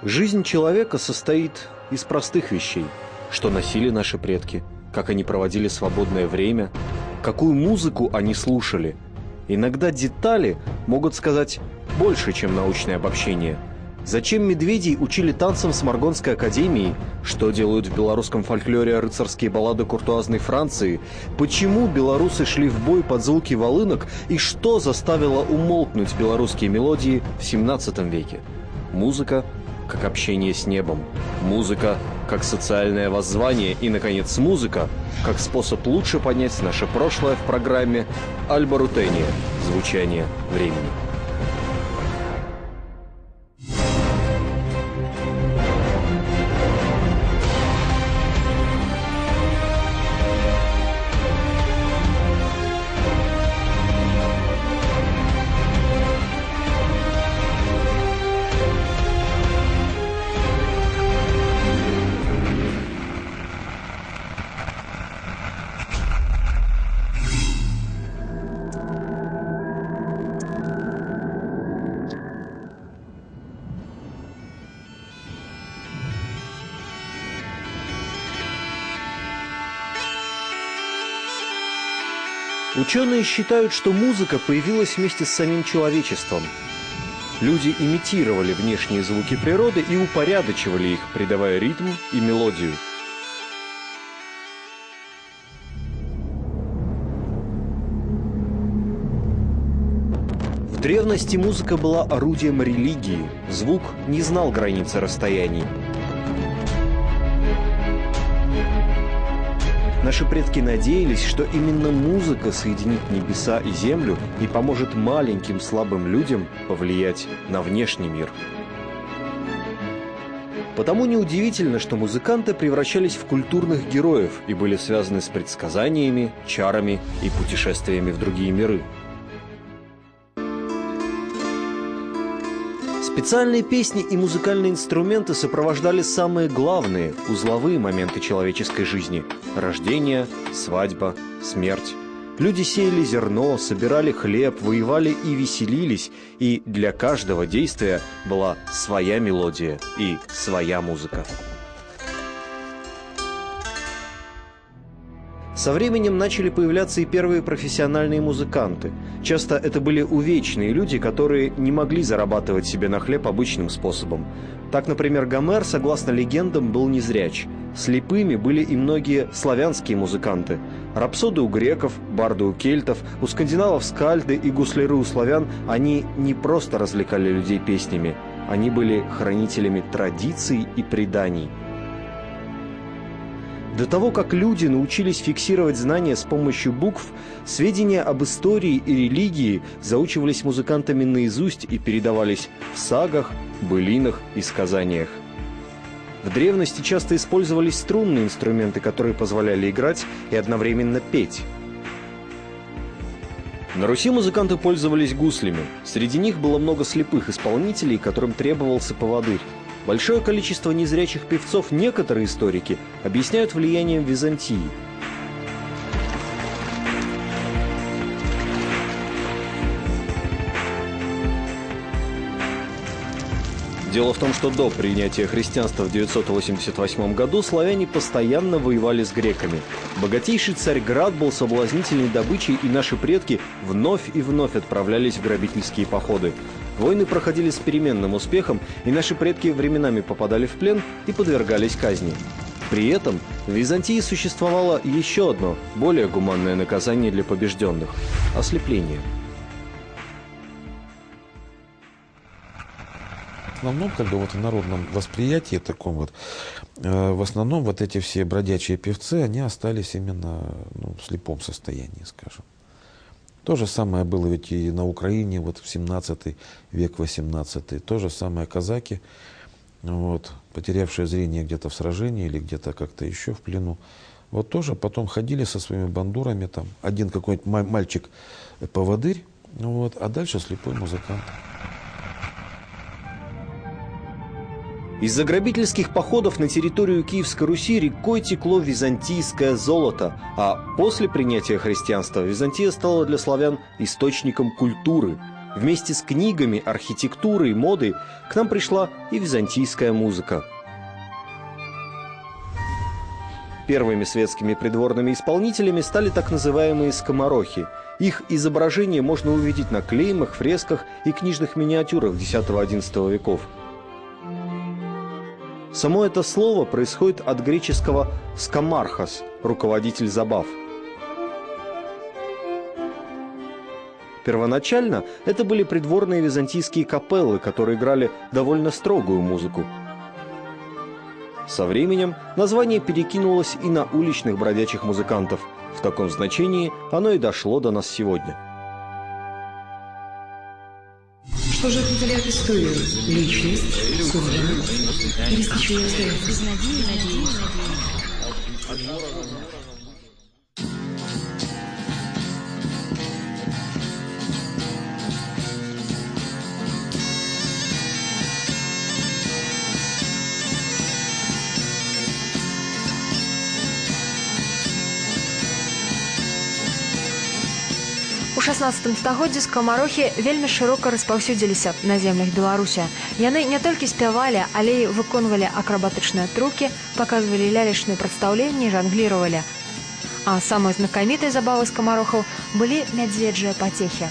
Жизнь человека состоит из простых вещей. Что носили наши предки, как они проводили свободное время, какую музыку они слушали. Иногда детали могут сказать больше, чем научное обобщение. Зачем медведей учили танцам с Маргонской академией? Что делают в белорусском фольклоре рыцарские баллады куртуазной Франции? Почему белорусы шли в бой под звуки волынок? И что заставило умолкнуть белорусские мелодии в 17 веке? Музыка как общение с небом. Музыка как социальное воззвание. И, наконец, музыка как способ лучше понять наше прошлое в программе «Альба Рутения. Звучание времени». Ученые считают, что музыка появилась вместе с самим человечеством. Люди имитировали внешние звуки природы и упорядочивали их, придавая ритм и мелодию. В древности музыка была орудием религии. Звук не знал границы расстояний. Наши предки надеялись, что именно музыка соединит небеса и землю и поможет маленьким слабым людям повлиять на внешний мир. Потому неудивительно, что музыканты превращались в культурных героев и были связаны с предсказаниями, чарами и путешествиями в другие миры. Специальные песни и музыкальные инструменты сопровождали самые главные, узловые моменты человеческой жизни – рождение, свадьба, смерть. Люди сеяли зерно, собирали хлеб, воевали и веселились, и для каждого действия была своя мелодия и своя музыка. Со временем начали появляться и первые профессиональные музыканты. Часто это были увечные люди, которые не могли зарабатывать себе на хлеб обычным способом. Так, например, Гомер, согласно легендам, был незряч. Слепыми были и многие славянские музыканты. Рапсоды у греков, барды у кельтов, у скандинавов скальды и гусляры у славян. Они не просто развлекали людей песнями, они были хранителями традиций и преданий. До того, как люди научились фиксировать знания с помощью букв, сведения об истории и религии заучивались музыкантами наизусть и передавались в сагах, былинах и сказаниях. В древности часто использовались струнные инструменты, которые позволяли играть и одновременно петь. На Руси музыканты пользовались гуслями. Среди них было много слепых исполнителей, которым требовался поводырь. Большое количество незрячих певцов некоторые историки объясняют влиянием Византии. Дело в том, что до принятия христианства в 988 году славяне постоянно воевали с греками. Богатейший Царьград был соблазнительной добычей, и наши предки вновь и вновь отправлялись в грабительские походы. Войны проходили с переменным успехом, и наши предки временами попадали в плен и подвергались казни. При этом в Византии существовало еще одно, более гуманное наказание для побежденных – ослепление. В основном, в народном восприятии таком в основном эти все бродячие певцы, они остались именно в слепом состоянии, скажем. То же самое было ведь и на Украине в 17 век, 18. То же самое казаки, потерявшие зрение где-то в сражении или где-то как-то еще в плену. Тоже потом ходили со своими бандурами, один какой-нибудь мальчик-поводырь, а дальше слепой музыкант. Из-за грабительских походов на территорию Киевской Руси рекой текло византийское золото, а после принятия христианства Византия стала для славян источником культуры. Вместе с книгами, архитектурой, модой к нам пришла и византийская музыка. Первыми светскими придворными исполнителями стали так называемые скоморохи. Их изображения можно увидеть на клеймах, фресках и книжных миниатюрах X-XI веков. Само это слово происходит от греческого «скомархос» – руководитель забав. Первоначально это были придворные византийские капеллы, которые играли довольно строгую музыку. Со временем название перекинулось и на уличных бродячих музыкантов. В таком значении оно и дошло до нас сегодня. Что же определяет историю? Личность, судьба или стечение обстоятельств? У 16 стагоддзі скамарохі вельмі шырока распаўсюдзіліся на землях Беларусі. Яны не толькі спявалі, але і выконвалі акрабатычныя трукі, паказвалі лялечныя прадстаўленні, жангліравалі. А самай знакамітай забавай скамарохаў былі мядзведжыя пацехі.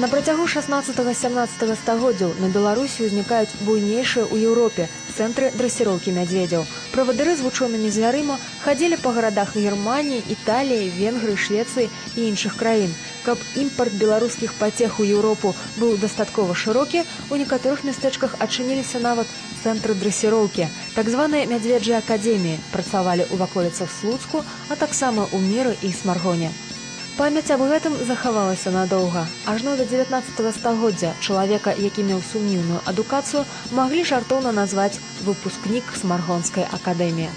На працягу 16-17 стагоддзяў на Беларусі ўзнікаюць буйнейшыя ў Еўропе цэнтры дрэсіроўкі мядзведзяў. Правадыры з вучонымі звярыма хадзілі па гарадах Германіі, Італіі, Венгрыі, Швецыі і іншых краін. Каб імпарт беларускіх пацех у Еўропу быў дастаткова шырокі, у некаторых мястэчках адчыніліся нават цэнтры дрэсіроўкі. Так званыя мядзведжыя акадэміі працавалі ў ваколіцах Слуцку, а таксама ў Міры і Смаргоне. Памяць аб гэтым захавалася надоўга. Ажно да 19 стагоддзя чалавека, які меў сумнеўную адукацыю, маглі жартоўна назваць выпускнік Смаргонскай акадэміі.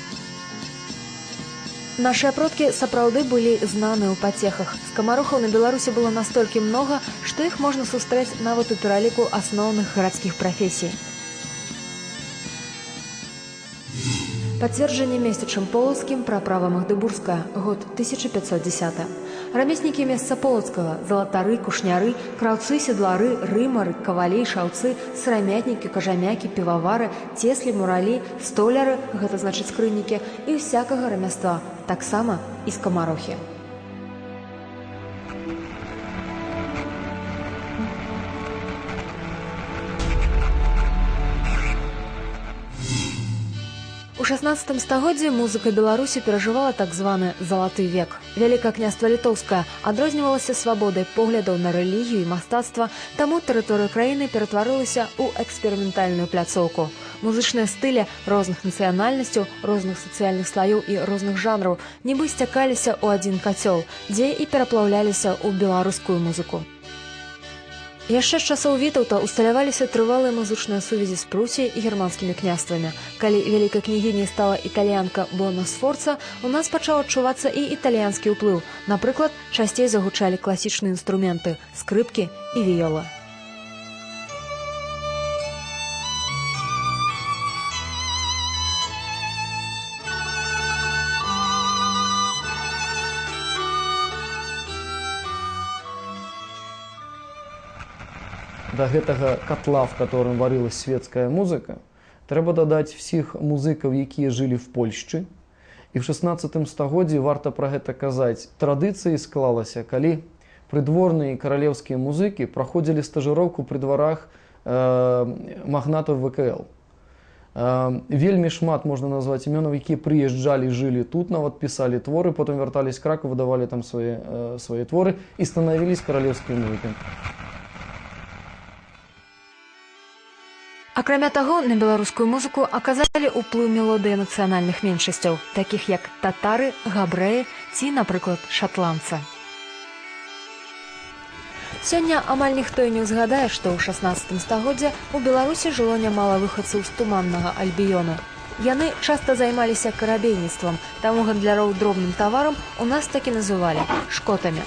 Нашыя продкі сапраўды былі знаныя ў пацехах. Скамарохаў на Беларусі было настолькі многа, што іх можна сустрэць нават у пераліку асноўных гарадскіх прафесій. Пацверджанне месячам полацкім пра права Магдыбургская, год 1510. Рамеснікі месца полацкага, залатары, кушняры, краўцы, седлары, рымары, кавалі, шаўцы, сырамятнікі, кажамякі, півавары, цеслі, муралі, столяры, гэта значыць скрыннікі, і ўсякага рамяства, таксама і скамарохі. У 16 стагоддзі музыка Беларусі перажывала так званы «залаты век». Вялікае княства Літоўскае адрознівалася свабодай поглядаў на рэлігію і мастацтва, таму тэрыторыя краіны ператварылася ў эксперыментальную пляцоўку. Музычныя стылі розных нацыянальнасцяў, розных сацыяльных слаёў і розных жанраў нібы сцякаліся ў адзін кацёл, дзе і пераплаўляліся ў беларускую музыку. Яшчэ з часоў Вітаўта усталяваліся трывалыя музычныя сувязі з Прусіяй і германскімі княствамі. Калі вялікай княгіняй стала італьянка Бонна Сфорца, у нас пачаў адчувацца і італьянскі ўплыў. Напрыклад, часцей загучалі класічныя інструменты – скрыпкі і віёла. До гэтага котла, в котором варилась светская музыка, трэба дадаць всіх музыкаў, якія жылі в Польшчы. І в 16 стагоддзі варта пра гэта казаць. Традыцыі склалася, калі прыдворныя і каралеўскія музыкі праходзілі стажыроўку пры дварах магнатаў ВКЛ. Вельмі шмат можна назваць імёнаў, якія прыязджалі, жылі тут, нават пісалі творы, потым вяртались к Краку, выдавалі там свае творы і станавіліся каралеўскімі музыкамі. Акрамя таго, на беларускую музыку аказалі ўплыў мелодыі нацыянальных меншасцяў, такіх як татары, габрэі ці, напрыклад, шатландцы. Сёння амаль ніхто і не ўзгадае, што ў 16 стагоддзі ў Беларусі жыло нямала выхадцаў з туманнага Альбіёна. Яны часта займаліся карабейніцтвам, таму гандляроў дробным таварам у нас так і называлі – шкотамі.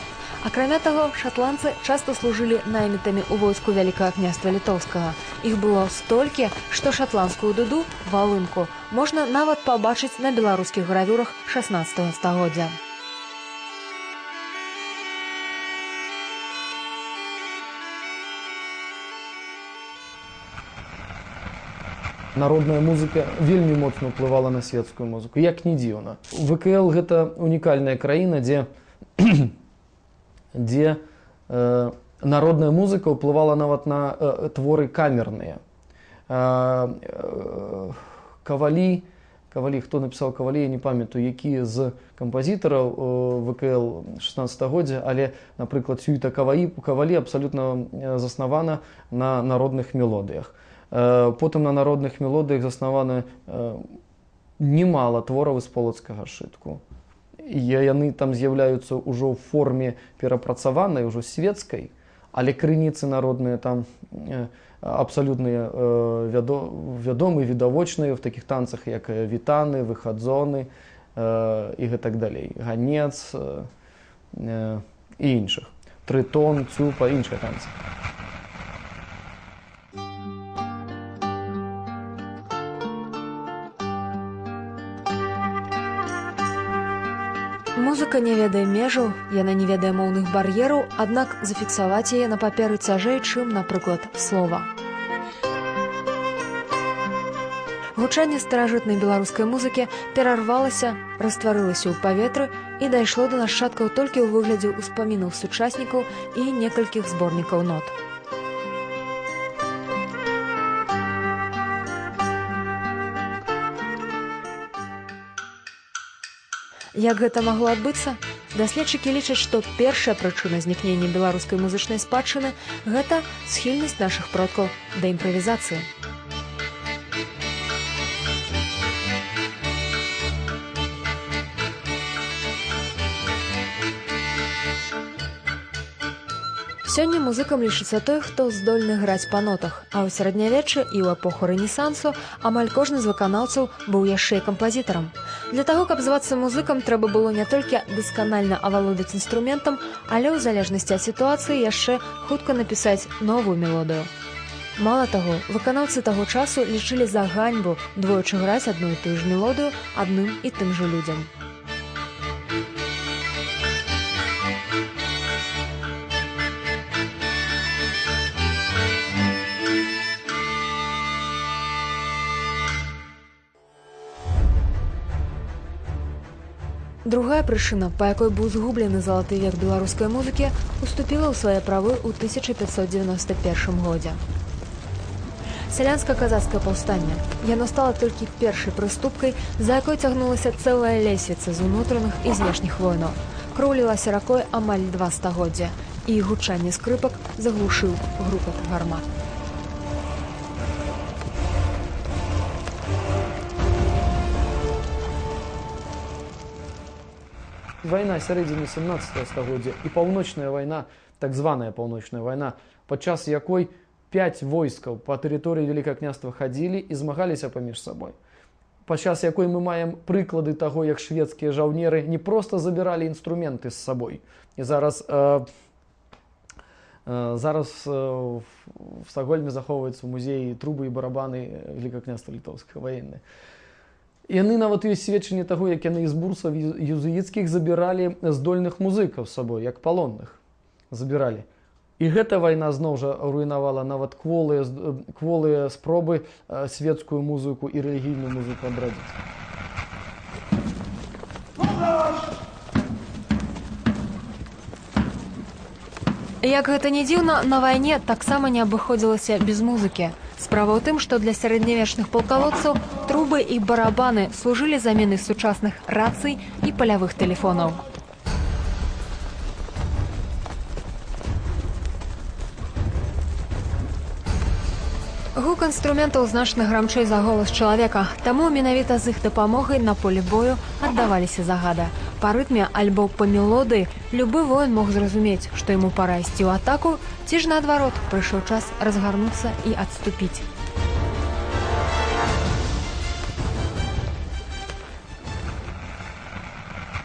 Акрамя таго, шатландцы часта служылі наймітамі ў войску Вялікага княства Літоўскага. Іх было столькі, што шатландскую дуду, валынку, можна нават пабачыць на беларускіх гравюрах 16 стагоддзя. Народная музыка вельмі моцна ўплывала на светскую музыку, як ні дзіўна. ВКЛ гэта унікальная краіна, дзе народная музыка ўплывала нават на творы камерныя. Кавалі, хто напісаў Кавалі, я не памятаю, які з кампазітараў ВКЛ 16-годдзя, але, напрыклад, сюіта Кавалі абсалютна заснавана на народных мелодыях. Потым на народных мелодыях заснавана немало твораў з полацкага сшытку. Яны там з'яўляюцца ўжо ў форме перапрацаванай, ужо светскай, але крыніцы народныя там абсалютна вядомыя, відавочныя ў такіх танцах, як вітаны, выхадзоны і гэтак далей. Ганец і іншых. Трытон, цюпа, іншыя танцы. Музыка не ведае межаў, яна не ведае моўных бар'ераў, аднак зафіксаваць яе на паперы цяжэй, чым, напрыклад, слова. Гучанне старажытнай беларускай музыкі перарвалася, растварылася ў паветры і дайшло да нашчадкаў толькі ў выглядзе ўспамінаў сучаснікаў і некалькіх зборнікаў нот. Як гэта магло адбыцца? Даследчыкі лічаць, што першая прычына знікнення беларускай музычнай спадчыны – гэта схільнасць нашых продкаў да імправізацыі. Сёння музыкам лічыцца той, хто здольны граць па нотах, а ў сярэднявеччы і ў эпоху рэнесансу амаль кожны з выканаўцаў быў яшчэ і кампазітарам. Для таго, каб звацца музыкам, трэба было не толькі дасканальна авалодаць інструментам, але ў залежнасці ад сітуацыі яшчэ хутка напісаць новую мелодыю. Мала таго, выканаўцы таго часу лічылі за ганьбу двойчы граць адну і тую ж мелодыю адным і тым жа людзям. Другая прычына, па якой быў згублены залаты век беларускай музыкі, уступіла ў свае правы ў 1591 годзе. Сялянска-казацкае паўстанне. Яно стала толькі першай прыступкай, за якой цягнулася цэлая лесвіца з унутраных і знешніх войнаў. Кроў лілася ракой амаль 2 стагоддзя, і гучанне скрыпак заглушыў грукат гармат. Вайна сярэдзіны 17 стагоддзя і паўночная вайна, так званая паўночная вайна, падчас якой 5 войскаў па тэрыторыі Вялікага княства хадзілі і змагаліся паміж сабой. Падчас якой мы маем прыклады таго, як шведскія жаўнеры не проста забіралі інструменты з сабой. І зараз в Стакгольме захоўваюцца ў музеі трубы і барабаны Вялікага княства літоўскага ваенныя. Яны нават ёсць сведчанне таго, як яны з бурсаў езуіцкіх забіралі здольных музыкаў з сабой, як палонных забіралі. І гэта вайна зноў жа руйнавала нават кволыя спробы светскую музыку і рэлігійную музыку адрадзіць. Як гэта не дзіўна, на вайне таксама не абыходзілася без музыкі. Справа ў тым, што для сярэднявечных палкалодцаў трубы і барабаны служылі заменай сучасных рацый і палявых тэлефонаў. Гук інструментаў значна грамчэй за голас чалавека, таму менавіта з іх дапамогай на полі бою аддаваліся загады. Па рытме альбо па мелодыі любы воін мог зразумець, што яму пара ісці ў атаку, ці ж наадварот, прыйшоў час разгарнуцца і адступіць.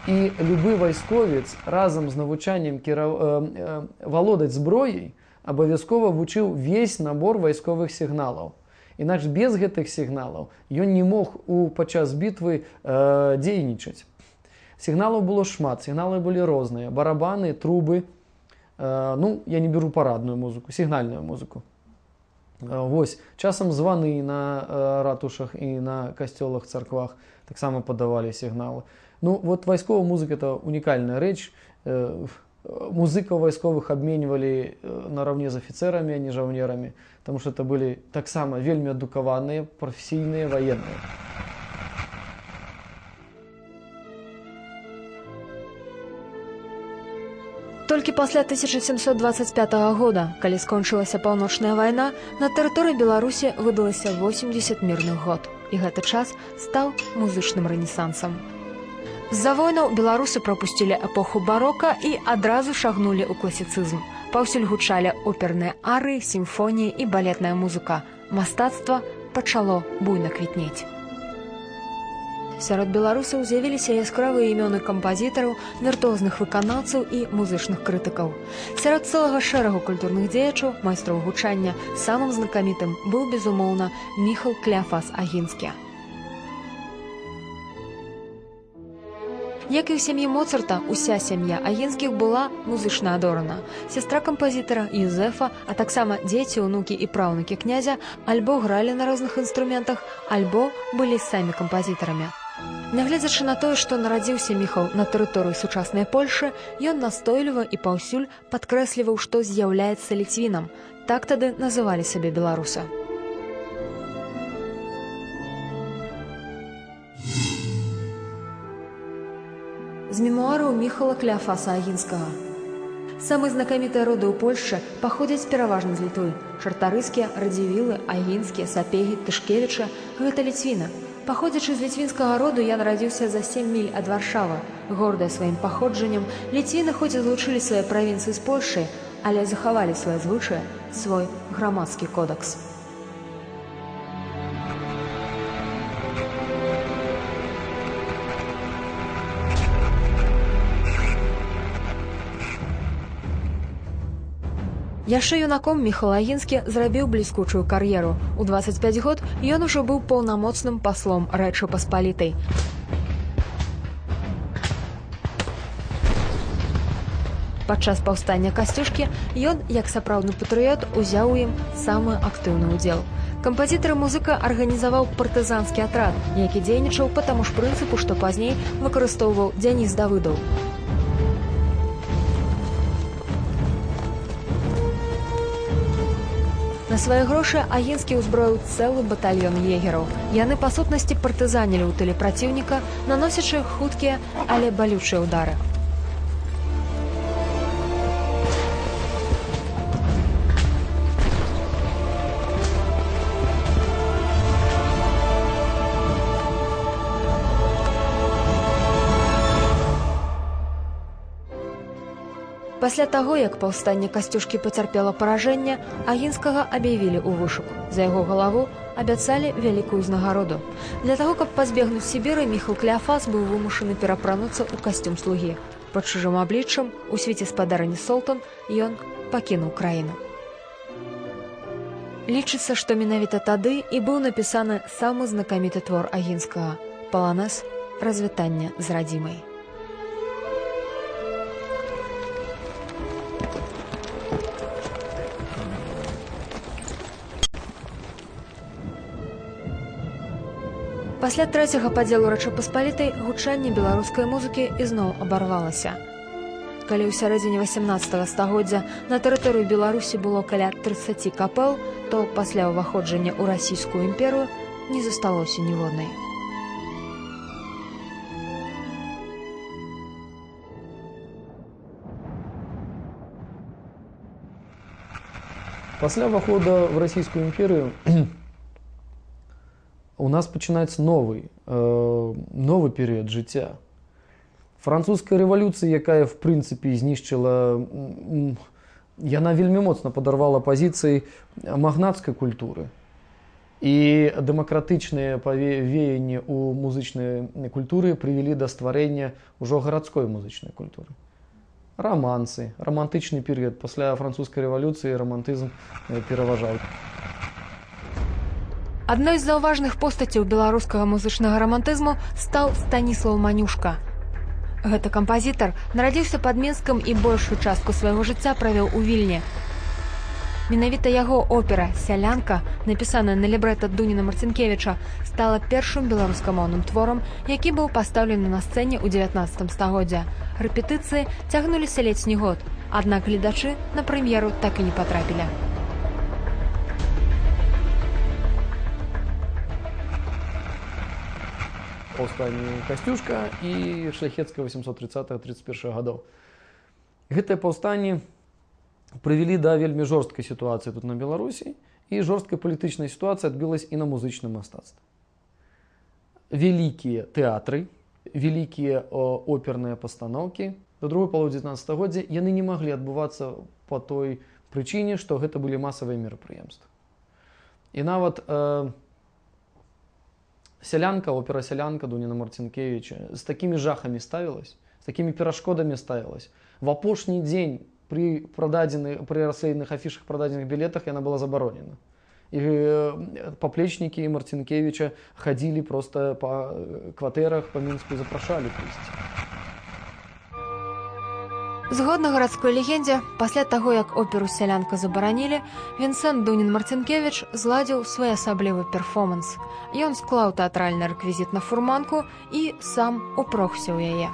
І любы вайсковец разам з навучаннем валодаць зброяй абавязкова вучыў весь набор вайсковых сігналаў. Інакш без гэтых сігналаў ён не мог падчас бітвы дзейнічаць. Сігналаў было шмат, сігналы былі розныя, барабаны, трубы, я не беру парадную музыку, сігнальную музыку. Вось, часам званы на ратушах і на касцёлах, царквах таксама падавалі сігналы. Вот вайсковая музыка – это унікальная рэч. Музыкаў вайсковых абменьвалі наравне з афіцэрамі, а не жаўнерамі, таму што это былі таксама вельмі адукаваныя, прафесійныя ваенныя. Толькі пасля 1725 года, калі скончылася паўночная вайна, на тэрыторыі Беларусі выдалася 80 мірных год. І гэты час стаў музычным рэнесансам. З-за войнаў беларусы прапусцілі эпоху барока і адразу шагнулі ў класіцызм. Паўсюль гучалі оперныя арыі, сімфоніі і балетная музыка. Мастацтва пачало буйна квітнець. Сярод беларусаў з'явіліся яскравыя імёны кампазітараў, віртуозных выканаўцаў і музычных крытыкаў. Сярод цэлага шэрагу культурных дзеячаў, майстроў гучання, самым знакамітым быў, безумоўна, Міхал Кляфас Агінскі. Як і ў сям'і Моцарта, уся сям'я Агінскіх была музычна адорана. Сястра кампазітара Юзефа, а таксама дзеці, унукі і праўнукі князя альбо гралі на розных інструментах, альбо былі самі кампазітарамі. Нягледзячы на тое, што нарадзіўся Міхал на тэрыторыі сучаснай Польшы, ён настойліва і паўсюль падкрэсліваў, што з'яўляецца ліцвінам. Так тады называлі сабе беларуса. З мемуараў Міхала Кляфаса Агінскага. Самыя знакамітыя роды ў Польшчы паходзяць пераважна з Літвы. Чартарыскія, радзівілы, агінскія, сапегі, тышкевіча – гэта ліцвіна. Паходзячы з ліцвінскага роду, я нарадзіўся за 7 міль ад Варшавы. Гордыя сваім паходжаннем, ліцвіны хоць і злучылі свае правінцыі з Польшай, але захавалі свае звычаі, свой грамадскі кодекс. Яшчэ юнаком Міхал Агінскі зрабіў бліскучую кар'еру. У 25 год ён ужо быў паўнамоцным паслом Рэчы Паспалітай. Падчас паўстання Касцюшкі ён, як сапраўдны патрыёт, узяў у ім самы актыўны ўдзел. Кампазітар і музыка арганізаваў партызанскі атрад, які дзейнічаў па таму ж прынцыпу, што пазней выкарыстоўваў Дзяніс Давыдаў. На свае грошы Агінскі ўзброіў цэлы батальён егераў. Яны па сутнасці партызанілі ў тыле праціўніка, наносячы хуткія, але балючыя ўдары. Пасля таго, як паўстанне Касцюшкі пацярпела паражэнне, Агінскага аб'явілі ў вышук. За яго галаву абяцалі вялікую ўзнагароду. Для таго, каб пазбегнуць Сібіры, Міхал Кляфас быў вымушаны перапрануцца ў касцюм слугі. Пад чужым абліччам, у свіце спадарыні Солтан, ён пакінуў краіну. Лічыцца, што менавіта тады і быў напісаны самы знакаміты твор Агінскага – паланэз «Развітанне з радзімай». Пасля трэцяга падзелу Рэчы Паспалітай гучанне беларускай музыкі ізноў абарвалася. Калі ў сярэдзіне 18 стагоддзя на тэрыторыі Беларусі было каля 30 капэл, то пасля ўваходжання ў расійскую імперыю не засталося ніводнай. Пасля ўвахода в расійскую імперыю у нас пачынаецца новы перыяд жыцця. Французская рэвалюцыя, якая, в прынцыпе, знішчыла, яна вельмі моцна падарвала пазіцыі магнацкай культуры. І дэмакратычныя веянні ў музычнай культуры прывялі да стварэння ўжо гарадской музычнай культуры. Рамансы, романтычны перыяд. Пасля французскай рэвалюцыі романтызм пераважаў. Адной з заўважных постацяў беларускага музычнага рамантызму стаў Станіслаў Манюшка. Гэты кампазітар нарадзіўся пад Мінскам і большую частку свайго жыцця правёў у Вільні. Менавіта яго опера «Сялянка», напісаная на лібрэта Дуніна Марцінкевіча, стала першым беларускамоўным творам, які быў пастаўлены на сцэне ў 19 стагоддзя. Рэпетыцыі цягнуліся ледзь не год, аднак гледачы на прэм'еру так і не патрапілі. Паўстанне Касцюшка і шляхецкае 830-31 гадоў. Гэтыя паўстанні прывялі да вельмі жорсткай сітуацыі тут на Беларусі, і жорсткая палітычная сітуацыя адбілась і на музычным мастацтве. Вялікія тэатры, вялікія оперныя пастаноўкі да другой паловы 19 стагоддзя яны не маглі адбывацца па той прычыне, што гэта былі масавыя мерапрыемствы. І нават «Сялянка», опера «Сялянка» Дуніна Марцінкевіча з такімі жахамі ставілась, з такімі перашкодамі ставілась. В апошні дзень при расследных афішах продадзеных билетах яна была забаронена. І паплечнікі Марцінкевіча хадзілі просто па кватэрах па Мінску і запрашалі прыйсці. Згодна гарадской легендзе, пасля таго, як оперу «Сялянка» забаранілі, Вінсэнт Дунін Марцінкевіч зладзіў своеасаблівы перформанс. Ён склаў тэатральны рэквізіт на фурманку і сам упрохся ў яе.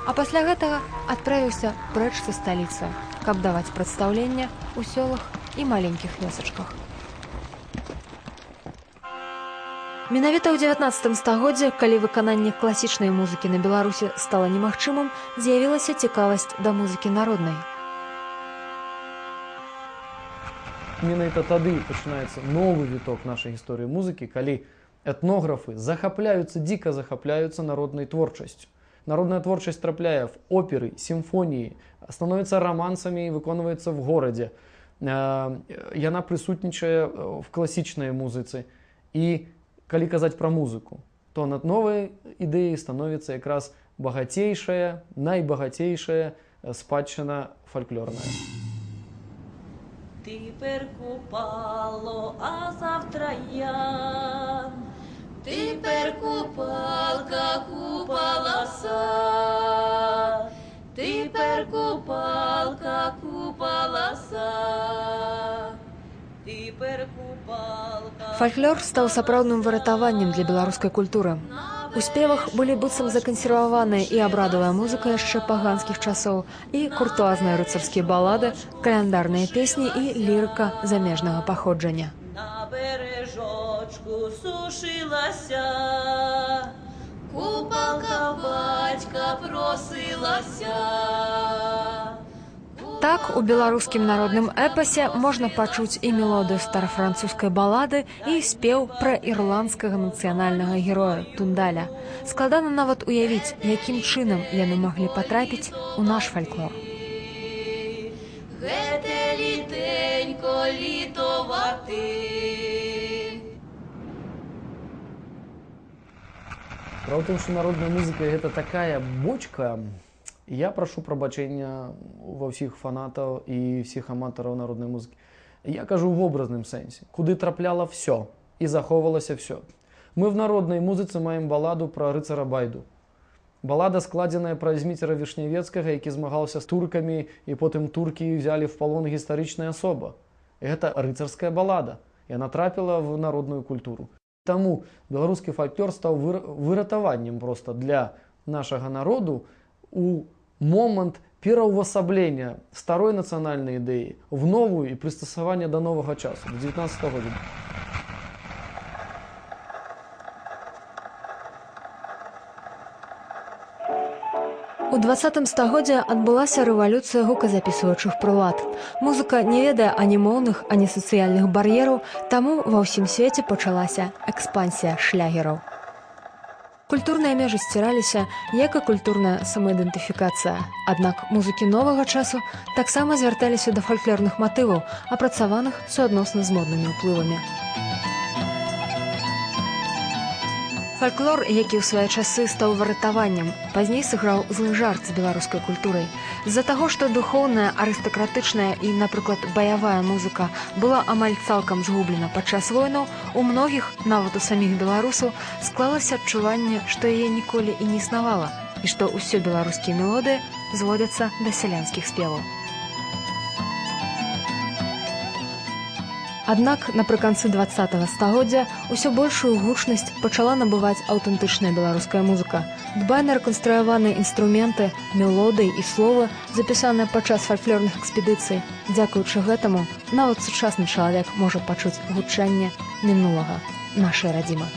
А пасля гэтага адправіўся прэч са сталіцы, каб даваць прадстаўленне ў сёлах і маленькіх вёсачках. Менавіта ў 19 стагоддзі, калі выкананне класічнай музыкі на Беларусі стала немагчымым, з'явілася цікавасць да музыкі народнай. Менавіта тады пачынаецца новы віток нашай гісторыі музыкі, калі этнографы дзіка захапляюцца народнай творчасцю. Народная творчасць трапляе в оперы, сімфоніі, становіцца романсамі і выконваецца в горадзе. Яна прысутнічае в класічнай музыцы. І калі казаць пра музыку, то над новай ідэяй становіцца якраз багацейшая, найбагацейшая спадчына фальклорная. Тепер купало, а завтра я. Тепер купалка купалася, тепер купалка купалася, тепер купалка. Фальклор стаў сапраўдным выратаваннем для беларускай культуры. У спевах былі быццам закансерваваная і абрадавая музыка яшчэ паганскіх часоў, і куртуазныя рыцарскія балады, каляндарныя песні і лірыка замежнага паходжання. На бережочку сушилася, купалка батька просилася. Так, у беларускім народным эпасе можна пачуць і мелодыю старафранцузскай балады, і спеў пра ірландскага нацыянальнага героя Тундаля. Складана нават уявіць, якім чынам яны маглі патрапіць у наш фальклор. Гете літенько літовати. Справа ў тым, што народная музыка – гэта такая бочка. Я прашу прабачэння ва ўсіх фанатаў і ўсіх аматараў народнай музыкі. Я кажу ў вобразным сэнсе, куды трапляла всё і захоўвалася всё. Мы в народнай музыцы маем баладу пра рыцара Байду. Балада складзеная пра Зміцера Вішнявецкага, які змагаўся з туркамі, і потым туркі ўзялі в палон гістарычная асоба. Гэта рыцарская балада. Яна трапіла в народную культуру. Таму беларускі фальклор стаў выратаваннем проста для нашага народу у момант пераўвасаблення старой нацыянальнай ідэі в новую і прыстасавання да новага часу, до 19 стагоддзя. У 20 стагоддзі адбылася рэвалюцыя гуказапісваючых прылад. Музыка не ведае ані моўных, ані сацыяльных бар'ераў, таму ва ўсім свеце пачалася экспансія шлягераў. Культурныя межы сціраліся, як і культурная самаідэнтыфікацыя. Аднак музыкі новага часу таксама звярталіся да фальклорных матываў, апрацаваных суадносна з моднымі ўплывамі. Фальклор, які ў свае часы стаў выратаваннем, пазней сыграў злы жарт з беларускай культурай. З-за таго, што духоўная, арыстакратычная і, напрыклад, баявая музыка была амаль цалкам згублена падчас войнаў, у многіх, нават у саміх беларусаў, склалася адчуванне, што яе ніколі і не існавала, і што ўсё беларускія мелодыі зводзяцца да сялянскіх спеваў. Аднак напрыканцы 20-го стагоддзя ўсё большую гучнасць пачала набываць аўтэнтычная беларуская музыка. Дбайна рэканструяваныя інструменты, мелодыі і словы, запісаныя падчас фальклорных экспедыцый. Дзякуючы гэтаму, нават сучасны чалавек можа пачуць гучанне мінулага нашай радзімы.